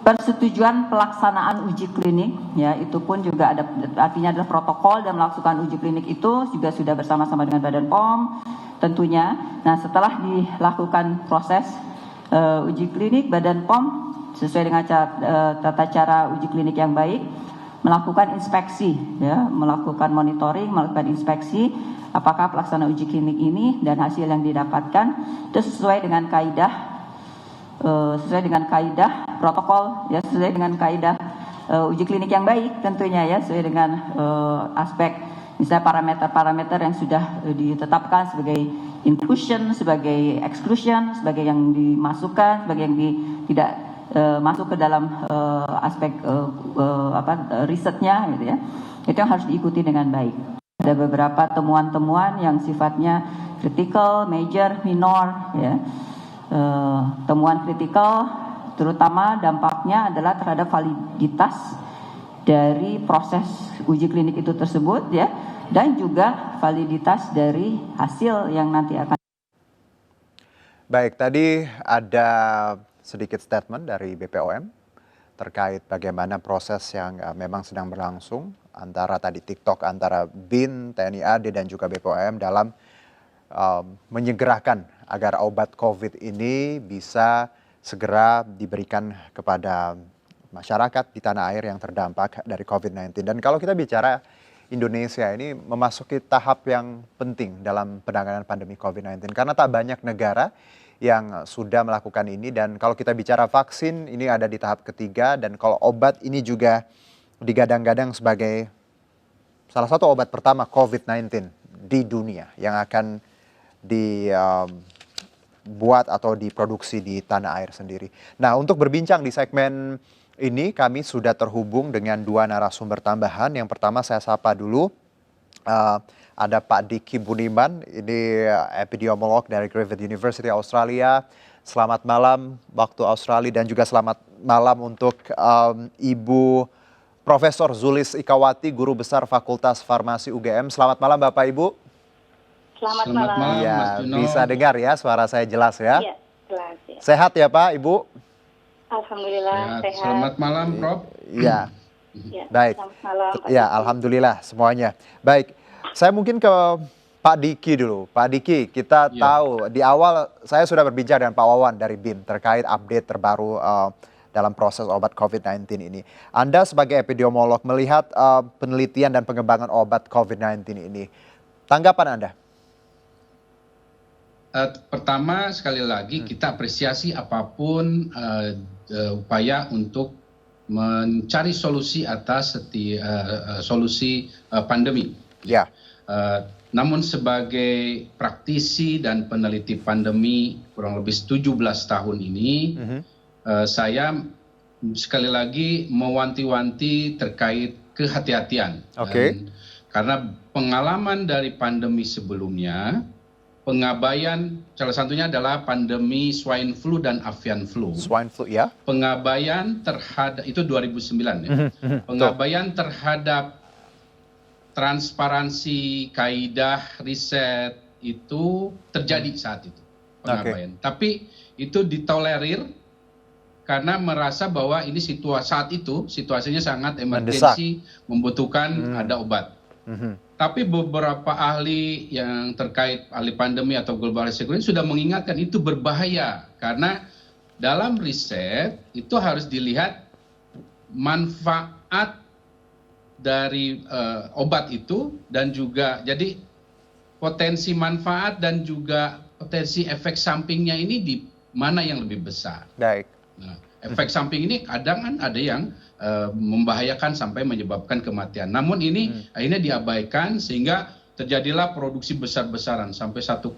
persetujuan pelaksanaan uji klinik, ya itu pun juga ada, artinya adalah protokol dan melakukan uji klinik itu juga sudah bersama-sama dengan Badan POM tentunya. Nah setelah dilakukan proses uji klinik, Badan POM sesuai dengan tata cara uji klinik yang baik melakukan inspeksi, ya, melakukan monitoring, melakukan inspeksi apakah pelaksanaan uji klinik ini dan hasil yang didapatkan itu sesuai dengan kaidah protokol, ya, sesuai dengan kaidah uji klinik yang baik tentunya, ya, sesuai dengan aspek misalnya parameter-parameter yang sudah ditetapkan sebagai inclusion, sebagai exclusion, sebagai yang dimasukkan, sebagai yang tidak masuk ke dalam aspek risetnya, gitu ya. Itu yang harus diikuti dengan baik. Ada beberapa temuan-temuan yang sifatnya critical, major, minor, ya. Temuan kritikal terutama dampaknya adalah terhadap validitas dari proses uji klinik itu tersebut, ya, dan juga validitas dari hasil yang nanti akan. Baik, tadi ada sedikit statement dari BPOM terkait bagaimana proses yang memang sedang berlangsung antara tadi TikTok, antara BIN, TNI AD dan juga BPOM dalam menyegerakan agar obat COVID ini bisa segera diberikan kepada masyarakat di tanah air yang terdampak dari COVID-19. Dan kalau kita bicara Indonesia ini memasuki tahap yang penting dalam penanganan pandemi COVID-19 karena tak banyak negara yang sudah melakukan ini, dan kalau kita bicara vaksin ini ada di tahap ketiga, dan kalau obat ini juga digadang-gadang sebagai salah satu obat pertama COVID-19 di dunia yang akan dibuat atau diproduksi di tanah air sendiri. Nah, untuk berbincang di segmen ini kami sudah terhubung dengan dua narasumber tambahan. Yang pertama saya sapa dulu, ada Pak Diki Budiman, ini epidemiolog dari Griffith University Australia. Selamat malam waktu Australia, dan juga selamat malam untuk Ibu Profesor Zulis Ikawati, Guru Besar Fakultas Farmasi UGM. Selamat malam Bapak Ibu. Selamat malam ya, Mas Juno. Bisa dengar ya suara saya jelas ya? Iya, jelas ya. Sehat ya Pak Ibu? Alhamdulillah sehat. Selamat malam Prof. Iya. Ya, Baik. Selamat malam. Ya, alhamdulillah semuanya. Baik. Saya mungkin ke Pak Diki dulu. Pak Diki, kita tahu di awal saya sudah berbicara dengan Pak Wawan dari BIM terkait update terbaru dalam proses obat COVID-19 ini. Anda sebagai epidemiolog melihat penelitian dan pengembangan obat COVID-19 ini. Tanggapan Anda? Pertama sekali lagi kita apresiasi apapun upaya untuk mencari solusi atas solusi pandemi. Ya. Namun sebagai praktisi dan peneliti pandemi kurang lebih 17 tahun ini, saya sekali lagi mewanti-wanti terkait kehati-hatian. Karena pengalaman dari pandemi sebelumnya, pengabaian salah satunya adalah pandemi swine flu dan avian flu. Swine flu ya. Pengabaian terhadap itu 2009 ya. Pengabaian terhadap transparansi kaidah riset itu terjadi saat itu, pengabaian. Tapi itu ditolerir karena merasa bahwa ini saat itu situasinya sangat emergensi, membutuhkan ada obat. Tapi beberapa ahli yang terkait ahli pandemi atau global health security sudah mengingatkan itu berbahaya karena dalam riset itu harus dilihat manfaat dari obat itu dan juga jadi potensi manfaat dan juga potensi efek sampingnya ini di mana yang lebih besar. Baik. Nah, efek samping ini kadang kan ada yang membahayakan sampai menyebabkan kematian. Namun ini akhirnya diabaikan sehingga terjadilah produksi besar-besaran sampai 1,8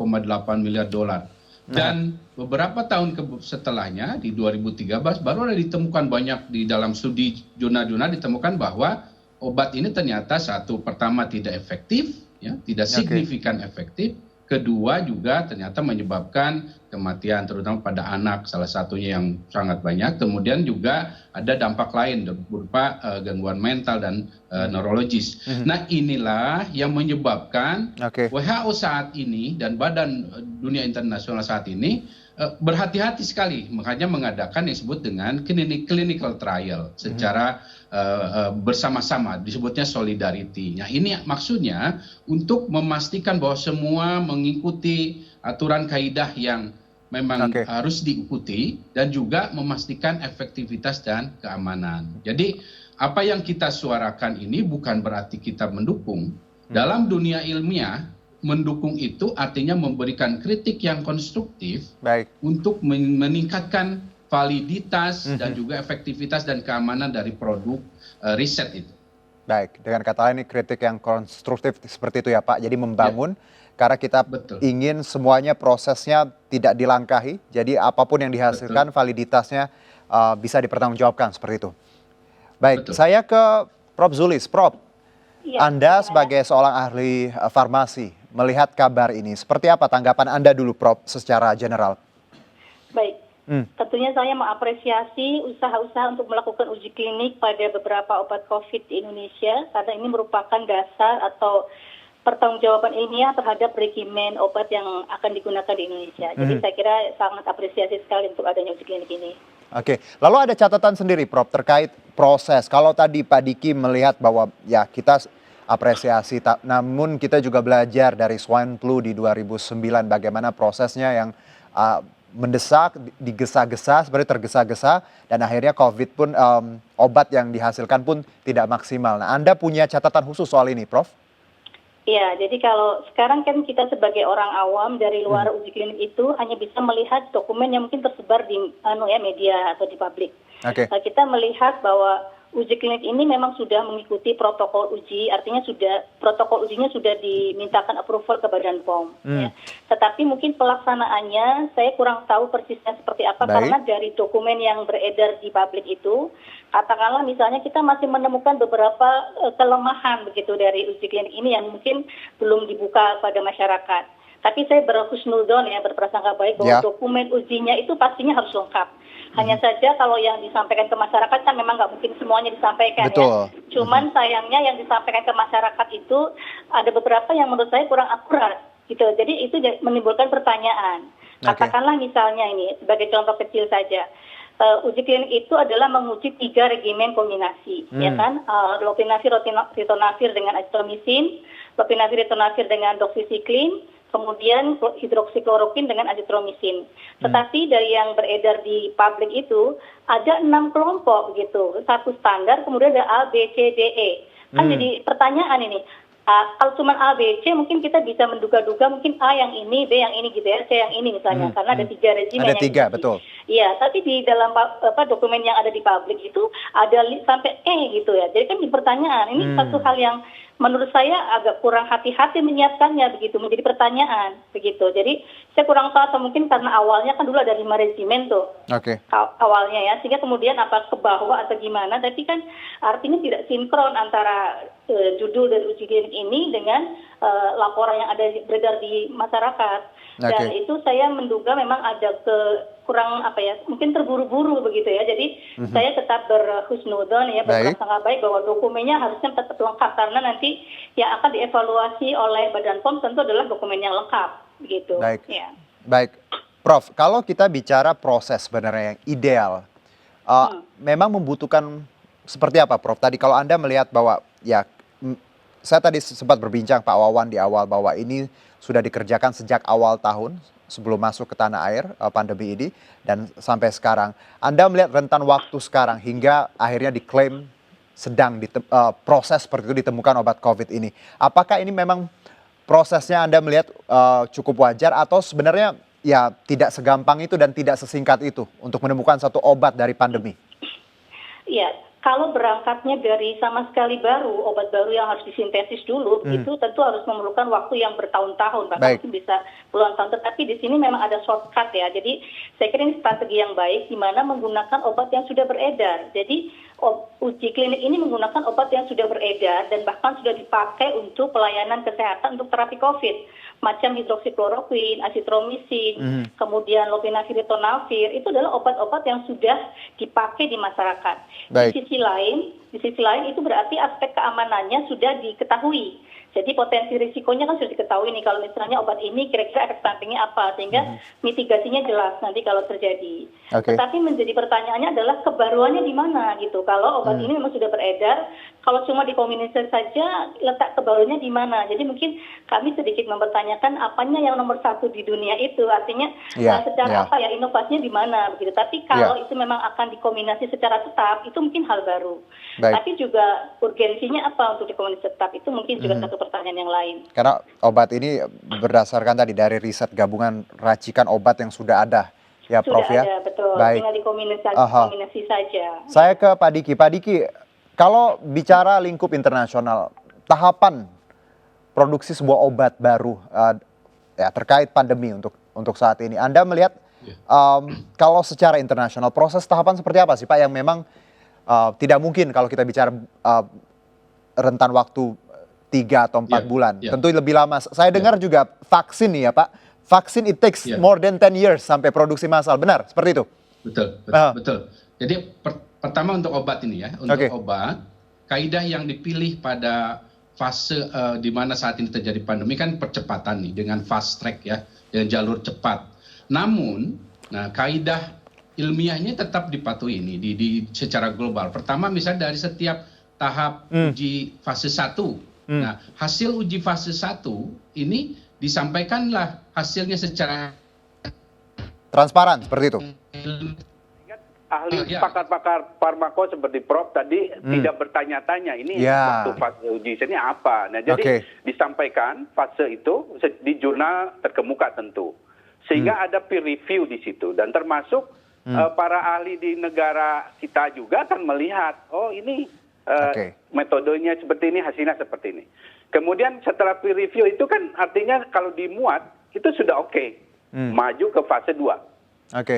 miliar dolar. Dan beberapa tahun setelahnya di 2013 baru ada ditemukan banyak di dalam studi jurnal-jurnal ditemukan bahwa obat ini ternyata pertama tidak efektif, ya, tidak signifikan efektif. Kedua juga ternyata menyebabkan kematian terutama pada anak salah satunya yang sangat banyak. Kemudian juga ada dampak lain berupa gangguan mental dan neurologis. Nah inilah yang menyebabkan WHO saat ini dan Badan Dunia Internasional saat ini berhati-hati sekali, makanya mengadakan yang disebut dengan clinical trial secara bersama-sama, disebutnya solidarity. Nah, ini maksudnya untuk memastikan bahwa semua mengikuti aturan kaidah yang memang harus diikuti dan juga memastikan efektivitas dan keamanan. Jadi apa yang kita suarakan ini bukan berarti kita mendukung. Dalam dunia ilmiah, mendukung itu artinya memberikan kritik yang konstruktif untuk meningkatkan validitas dan juga efektivitas dan keamanan dari produk riset itu. Baik, dengan kata lain ini kritik yang konstruktif seperti itu ya Pak. Jadi membangun karena kita ingin semuanya prosesnya tidak dilangkahi. Jadi apapun yang dihasilkan validitasnya bisa dipertanggungjawabkan seperti itu. Baik, saya ke Prof. Zulis. Prof, Anda sebagai seorang ahli farmasi melihat kabar ini, seperti apa tanggapan Anda dulu, Prof, secara general? Baik, tentunya saya mengapresiasi usaha-usaha untuk melakukan uji klinik pada beberapa obat COVID di Indonesia, karena ini merupakan dasar atau pertanggungjawaban ilmiah terhadap regimen obat yang akan digunakan di Indonesia. Jadi saya kira sangat apresiasi sekali untuk adanya uji klinik ini. Oke, lalu ada catatan sendiri, Prof, terkait proses. Kalau tadi Pak Diki melihat bahwa ya kita apresiasi, namun kita juga belajar dari swine flu di 2009 bagaimana prosesnya yang mendesak, digesa-gesa, sebenarnya tergesa-gesa, dan akhirnya COVID pun obat yang dihasilkan pun tidak maksimal. Nah, Anda punya catatan khusus soal ini, Prof? Iya, jadi kalau sekarang kan kita sebagai orang awam dari luar uji klinik itu hanya bisa melihat dokumen yang mungkin tersebar di media atau di publik. Kita melihat bahwa uji klinik ini memang sudah mengikuti protokol uji, artinya protokol ujinya sudah dimintakan approval ke Badan POM. Ya. Tetapi mungkin pelaksanaannya saya kurang tahu persisnya seperti apa, karena dari dokumen yang beredar di publik itu, katakanlah misalnya kita masih menemukan beberapa kelemahan begitu dari uji klinik ini yang mungkin belum dibuka pada masyarakat. Tapi saya berhusnuzon ya, berprasangka baik bahwa dokumen ujinya itu pastinya harus lengkap. Hanya saja kalau yang disampaikan ke masyarakat kan memang nggak mungkin semuanya disampaikan ya. Cuman sayangnya yang disampaikan ke masyarakat itu ada beberapa yang menurut saya kurang akurat gitu. Jadi itu menimbulkan pertanyaan. Katakanlah misalnya ini sebagai contoh kecil saja. Uji klinik itu adalah menguji 3 regimen kombinasi, ya kan? Lopinavir, ritonavir dengan azithromycin, lopinavir, ritonavir dengan doxycycline, kemudian hidroksikloroquine dengan azithromycin. Tetapi dari yang beredar di publik itu ada 6 kelompok begitu, satu standar, kemudian ada A, B, C, D, E. Kan jadi pertanyaan ini. Kalau cuma A, B, C mungkin kita bisa menduga-duga mungkin A yang ini, B yang ini gitu ya, C yang ini misalnya, karena ada 3 regimen. Ada 3, betul. Iya, tapi di dalam dokumen yang ada di publik itu ada sampai E gitu ya. Jadi kan di pertanyaan ini satu hal yang menurut saya agak kurang hati-hati menyiapkannya begitu, menjadi pertanyaan begitu. Jadi saya kurang tahu, atau mungkin karena awalnya kan dulu ada 5 regimen tuh. Awalnya ya, sehingga kemudian apa ke bawah atau gimana, tapi kan artinya tidak sinkron antara judul dari uji klinik ini dengan laporan yang ada beredar di masyarakat. Dan itu saya menduga memang ada kurang mungkin terburu-buru begitu ya. Jadi saya tetap berhusnuzon ya, berprasangka baik bahwa dokumennya harusnya tetap lengkap, karena nanti yang akan dievaluasi oleh Badan POM tentu adalah dokumen yang lengkap begitu. Baik, Prof, kalau kita bicara proses sebenarnya yang ideal, memang membutuhkan seperti apa, Prof? Tadi kalau Anda melihat bahwa ya, saya tadi sempat berbincang Pak Wawan di awal bahwa ini sudah dikerjakan sejak awal tahun sebelum masuk ke tanah air pandemi ini dan sampai sekarang. Anda melihat rentan waktu sekarang hingga akhirnya diklaim sedang proses seperti itu ditemukan obat COVID ini. Apakah ini memang prosesnya Anda melihat cukup wajar atau sebenarnya ya tidak segampang itu dan tidak sesingkat itu untuk menemukan satu obat dari pandemi? Iya. Kalau berangkatnya dari sama sekali obat baru yang harus disintesis dulu, itu tentu harus memerlukan waktu yang bertahun-tahun, bahkan mungkin bisa puluhan tahun. Tetapi di sini memang ada shortcut ya. Jadi saya kira ini strategi yang baik, di mana menggunakan obat yang sudah beredar. Jadi uji klinik ini menggunakan obat yang sudah beredar dan bahkan sudah dipakai untuk pelayanan kesehatan untuk terapi COVID, macam hidroksikloroquine, azithromycin, kemudian lopinavir, ritonavir, itu adalah obat-obat yang sudah dipakai di masyarakat. Di sisi lain itu berarti aspek keamanannya sudah diketahui, Jadi potensi risikonya kan sudah diketahui nih, kalau misalnya obat ini kira-kira efek sampingnya apa, sehingga mitigasinya jelas nanti kalau terjadi. Tetapi menjadi pertanyaannya adalah kebaruannya di mana gitu. Kalau obat ini memang sudah beredar, kalau cuma dikomunikasi saja, letak kebaruannya di mana. Jadi mungkin kami sedikit mempertanyakan apanya yang nomor satu di dunia itu, artinya secara apa ya, inovasinya di mana begitu. Tapi kalau itu memang akan dikombinasi secara tetap, itu mungkin hal baru. Tapi juga urgensinya apa untuk dikombinasi tetap, itu mungkin juga satu pertanyaan yang lain. Karena obat ini berdasarkan tadi dari riset gabungan racikan obat yang sudah ada, ya Prof ya? Sudah ada, betul. Baik. Tinggal dikombinasi saja. Saya ke Pak Diki. Pak Diki, kalau bicara lingkup internasional, tahapan produksi sebuah obat baru ya terkait pandemi untuk saat ini, Anda melihat kalau secara internasional proses tahapan seperti apa sih Pak yang memang tidak mungkin kalau kita bicara rentan waktu 3 atau 4 bulan, tentu lebih lama. Saya dengar juga vaksin nih ya Pak, vaksin it takes more than 10 years sampai produksi massal, benar seperti itu? Betul. Jadi pertama untuk obat ini ya, untuk obat, kaidah yang dipilih pada fase di mana saat ini terjadi pandemi kan percepatan nih dengan fast track ya, dengan jalur cepat. Namun, kaidah ilmiahnya tetap dipatuhi ini di secara global. Pertama misalnya dari setiap tahap uji fase 1. Nah, hasil uji fase 1 ini disampaikanlah hasilnya secara transparan seperti itu. Ahli pakar-pakar farmako seperti Prof tadi tidak bertanya-tanya ini waktu fase uji ini apa. Nah, jadi disampaikan fase itu di jurnal terkemuka tentu. Sehingga ada peer review di situ dan termasuk para ahli di negara kita juga akan melihat, oh ini metodenya seperti ini, hasilnya seperti ini. Kemudian setelah peer review itu kan artinya kalau dimuat itu sudah maju ke fase 2.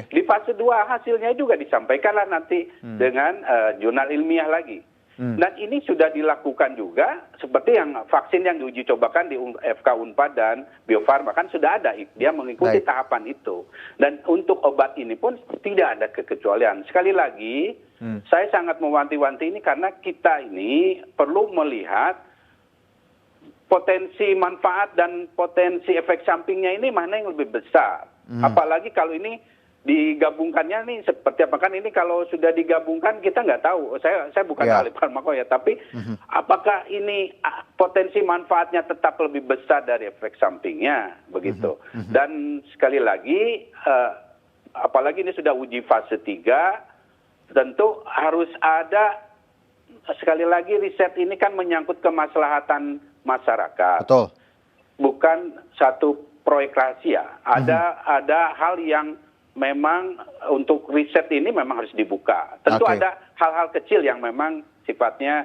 Di fase 2 hasilnya juga disampaikanlah nanti dengan jurnal ilmiah lagi. Dan ini sudah dilakukan juga seperti yang vaksin yang diuji cobakan di FK Unpad dan Bio Farma kan sudah ada, dia mengikuti tahapan itu. Dan untuk obat ini pun tidak ada kekecualian. Sekali lagi, saya sangat mewanti-wanti ini karena kita ini perlu melihat potensi manfaat dan potensi efek sampingnya ini mana yang lebih besar. Apalagi kalau ini digabungkannya nih seperti apa, kan ini kalau sudah digabungkan kita nggak tahu, saya bukan ahli farmako ya, tapi apakah ini potensi manfaatnya tetap lebih besar dari efek sampingnya begitu. Dan sekali lagi apalagi ini sudah uji fase 3, tentu harus ada, sekali lagi riset ini kan menyangkut kemaslahatan masyarakat. Betul. Bukan satu proyek rahasia. Ada hal yang memang untuk riset ini memang harus dibuka. Tentu ada hal-hal kecil yang memang sifatnya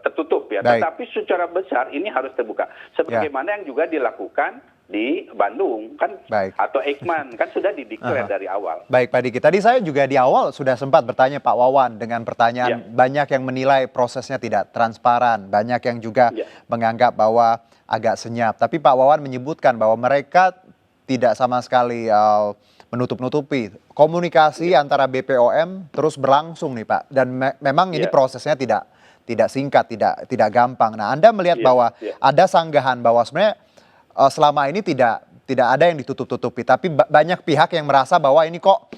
tertutup ya. Tetapi secara besar ini harus terbuka. Sebagaimana yang juga dilakukan di Bandung kan, atau Eijkman kan sudah dideklar dari awal. Baik Pak Diki, tadi saya juga di awal sudah sempat bertanya Pak Wawan dengan pertanyaan banyak yang menilai prosesnya tidak transparan, banyak yang juga menganggap bahwa agak senyap. Tapi Pak Wawan menyebutkan bahwa mereka tidak sama sekali menutup-nutupi. Komunikasi antara BPOM terus berlangsung nih Pak. Dan memang ini prosesnya tidak singkat, tidak gampang. Nah, Anda melihat bahwa ada sanggahan bahwa sebenarnya selama ini tidak ada yang ditutup-tutupi, tapi banyak pihak yang merasa bahwa ini kok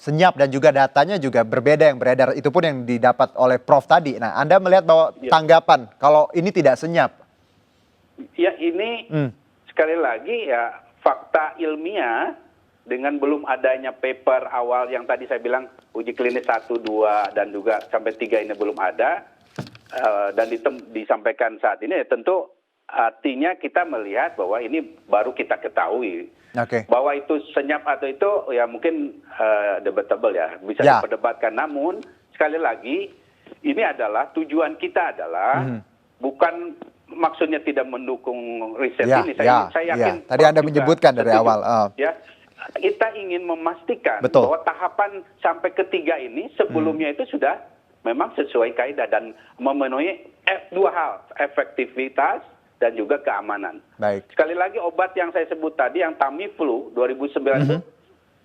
senyap dan juga datanya juga berbeda yang beredar. Itu pun yang didapat oleh Prof tadi. Nah, Anda melihat bahwa tanggapan kalau ini tidak senyap? Ya, ini sekali lagi ya fakta ilmiah dengan belum adanya paper awal yang tadi saya bilang uji klinis 1, 2 dan juga sampai 3 ini belum ada dan disampaikan saat ini ya tentu artinya kita melihat bahwa ini baru kita ketahui. Bahwa itu senyap atau itu ya mungkin debatable ya, bisa diperdebatkan. Namun sekali lagi ini adalah tujuan kita adalah bukan maksudnya tidak mendukung riset ini. Saya yakin tadi Anda menyebutkan dari awal. Kita ingin memastikan bahwa tahapan sampai ketiga ini sebelumnya itu sudah memang sesuai kaidah dan memenuhi dua hal, efektivitas dan juga keamanan. Sekali lagi obat yang saya sebut tadi yang Tamiflu 2009 itu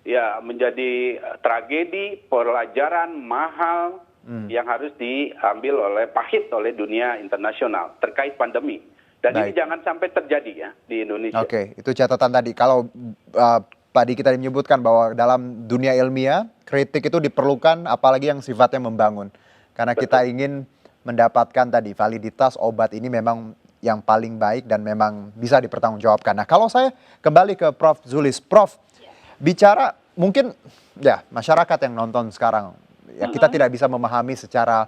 ya menjadi tragedi, pelajaran mahal yang harus diambil pahit oleh dunia internasional terkait pandemi. Dan ini jangan sampai terjadi ya di Indonesia. Oke, itu catatan tadi. Kalau Pak Diki tadi menyebutkan bahwa dalam dunia ilmiah, kritik itu diperlukan apalagi yang sifatnya membangun. Karena kita ingin mendapatkan tadi validitas obat ini memang yang paling baik dan memang bisa dipertanggungjawabkan. Nah, kalau saya kembali ke Prof. Zulis. Prof, bicara mungkin ya masyarakat yang nonton sekarang, ya kita tidak bisa memahami secara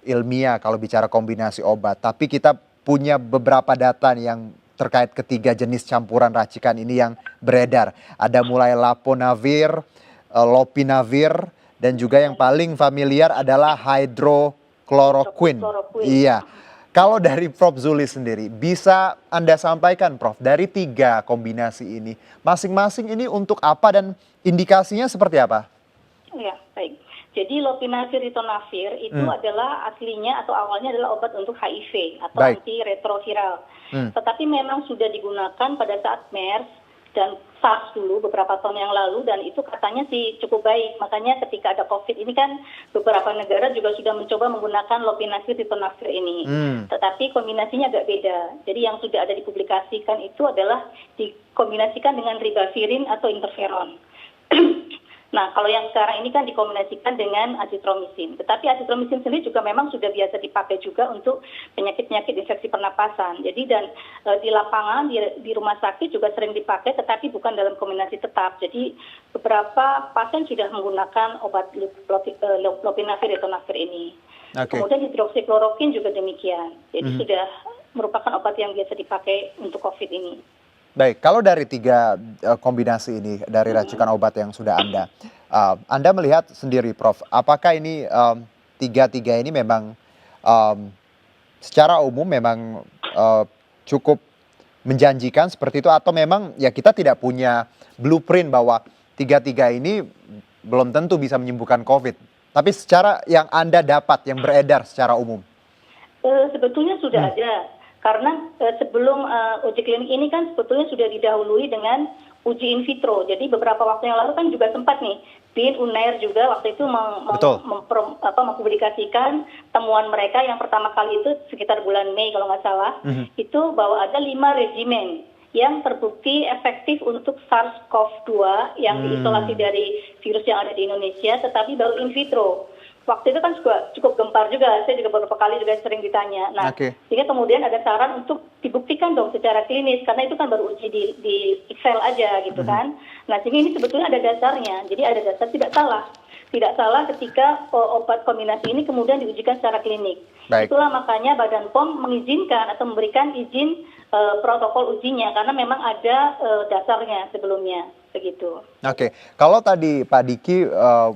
ilmiah kalau bicara kombinasi obat. Tapi kita punya beberapa data yang terkait ketiga jenis campuran racikan ini yang beredar. Ada mulai Laponavir, Lopinavir, dan juga yang paling familiar adalah hydrochloroquine. Iya. Kalau dari Prof. Zulis sendiri, bisa Anda sampaikan Prof, dari 3 kombinasi ini, masing-masing ini untuk apa dan indikasinya seperti apa? Ya, baik. Jadi Lopinavir ritonavir itu adalah aslinya atau awalnya adalah obat untuk HIV atau antiretroviral. Tetapi memang sudah digunakan pada saat MERS dan SARS dulu beberapa tahun yang lalu, dan itu katanya sih cukup baik. Makanya ketika ada COVID ini kan beberapa negara juga sudah mencoba menggunakan Lopinavir ritonavir ini. Tetapi kombinasinya agak beda. Jadi yang sudah ada dipublikasikan itu adalah dikombinasikan dengan ribavirin atau interferon. Nah, kalau yang sekarang ini kan dikombinasikan dengan azitromisin. Tetapi azitromisin sendiri juga memang sudah biasa dipakai juga untuk penyakit-penyakit infeksi pernapasan. Jadi di lapangan, di rumah sakit juga sering dipakai, tetapi bukan dalam kombinasi tetap. Jadi beberapa pasien sudah menggunakan obat Lopinavir ritonavir ini. Kemudian hidroksikloroquine juga demikian. Jadi sudah merupakan obat yang biasa dipakai untuk COVID ini. Baik, kalau dari 3 kombinasi ini, dari racikan obat yang sudah Anda melihat sendiri Prof, apakah ini 3 ini memang secara umum memang cukup menjanjikan seperti itu, atau memang ya kita tidak punya blueprint bahwa 3 ini belum tentu bisa menyembuhkan COVID, tapi secara yang Anda dapat, yang beredar secara umum? Sebetulnya sudah ada. Karena sebelum uji klinik ini kan sebetulnya sudah didahului dengan uji in vitro. Jadi beberapa waktu yang lalu kan juga sempat nih, BIN, UNAIR juga waktu itu mempublikasikan temuan mereka yang pertama kali itu sekitar bulan Mei kalau nggak salah, itu bahwa ada 5 regimen yang terbukti efektif untuk SARS-CoV-2 yang diisolasi dari virus yang ada di Indonesia, tetapi baru in vitro. Waktu itu kan juga cukup gempar juga, saya juga beberapa kali juga sering ditanya. Nah, sehingga kemudian ada saran untuk dibuktikan dong secara klinis, karena itu kan baru uji di Excel aja gitu kan. Nah, sehingga ini sebetulnya ada dasarnya, jadi ada dasar tidak salah. Tidak salah ketika obat kombinasi ini kemudian diujikan secara klinik. Itulah makanya Badan POM mengizinkan atau memberikan izin protokol ujinya, karena memang ada dasarnya sebelumnya. Begitu. Oke, kalau tadi Pak Diki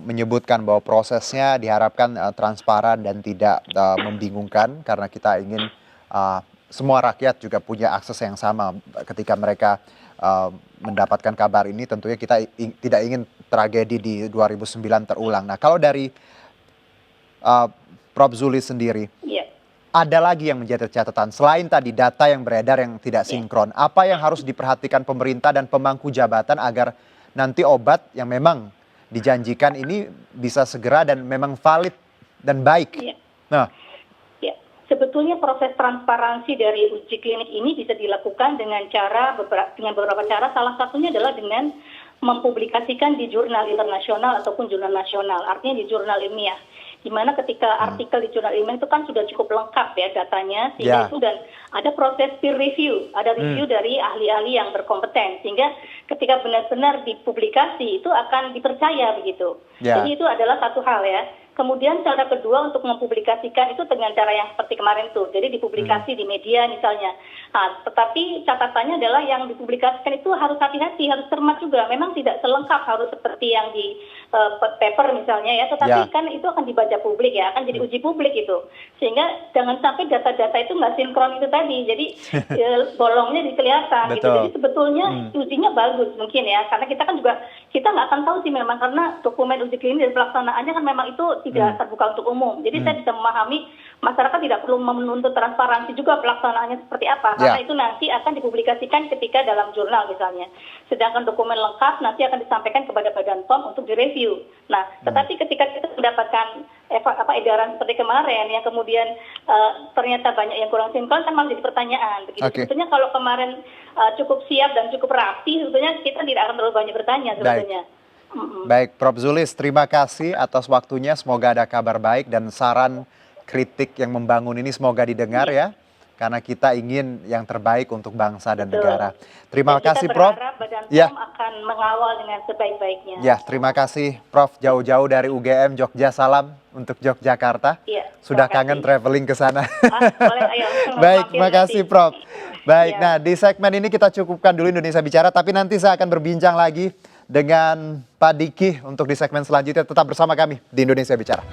menyebutkan bahwa prosesnya diharapkan transparan dan tidak membingungkan, karena kita ingin semua rakyat juga punya akses yang sama ketika mereka mendapatkan kabar ini. Tentunya kita tidak ingin tragedi di 2009 terulang. Nah, kalau dari Prof. Zulis sendiri, ada lagi yang menjadi catatan selain tadi data yang beredar yang tidak sinkron. Apa yang harus diperhatikan pemerintah dan pemangku jabatan agar nanti obat yang memang dijanjikan ini bisa segera dan memang valid dan baik? Nah, sebetulnya proses transparansi dari uji klinik ini bisa dilakukan dengan beberapa cara. Salah satunya adalah dengan mempublikasikan di jurnal internasional ataupun jurnal nasional, artinya di jurnal ilmiah. Di mana ketika artikel di jurnal ilmiah itu kan sudah cukup lengkap ya datanya, sehingga itu dan ada proses peer review, ada review dari ahli-ahli yang berkompeten, sehingga ketika benar-benar dipublikasi itu akan dipercaya begitu. Jadi itu adalah satu hal ya. Kemudian cara kedua untuk mempublikasikan itu dengan cara yang seperti kemarin tuh, jadi dipublikasi di media misalnya. Nah, tetapi catatannya adalah yang dipublikasikan itu harus hati-hati, harus cermat juga. Memang tidak selengkap harus seperti yang di paper misalnya ya, tetapi kan itu akan dibaca publik ya, akan jadi uji publik itu. Sehingga jangan sampai data-data itu nggak sinkron itu tadi, jadi bolongnya kelihatan gitu. Jadi sebetulnya ujinya bagus mungkin ya, karena kita kan juga kita nggak akan tahu sih memang, karena dokumen uji klinis dan pelaksanaannya kan memang itu tidak terbuka untuk umum. Jadi saya bisa memahami masyarakat tidak perlu menuntut transparansi juga pelaksanaannya seperti apa, karena itu nanti akan dipublikasikan ketika dalam jurnal misalnya. Sedangkan dokumen lengkap nanti akan disampaikan kepada Badan POM untuk direview. Nah, tetapi ketika kita mendapatkan edaran seperti kemarin yang kemudian ternyata banyak yang kurang sinkron, kan malah jadi pertanyaan. Begitu. Sebetulnya kalau kemarin cukup siap dan cukup rapi, sebetulnya kita tidak akan terlalu banyak bertanya sebetulnya. Baik, Prof. Zulis, terima kasih atas waktunya. Semoga ada kabar baik dan saran kritik yang membangun ini semoga didengar ya. Karena kita ingin yang terbaik untuk bangsa dan negara. Terima kasih, Prof. Badan POM akan mengawal dengan sebaik-baiknya. Ya, terima kasih, Prof. Jauh-jauh dari UGM Jogja, salam untuk Yogyakarta. Sudah kangen traveling ke sana. Boleh, ayo. Baik, terima kasih, Prof. Baik, nah di segmen ini kita cukupkan dulu Indonesia Bicara, tapi nanti saya akan berbincang lagi dengan Pak Diki untuk di segmen selanjutnya. Tetap bersama kami di Indonesia Bicara.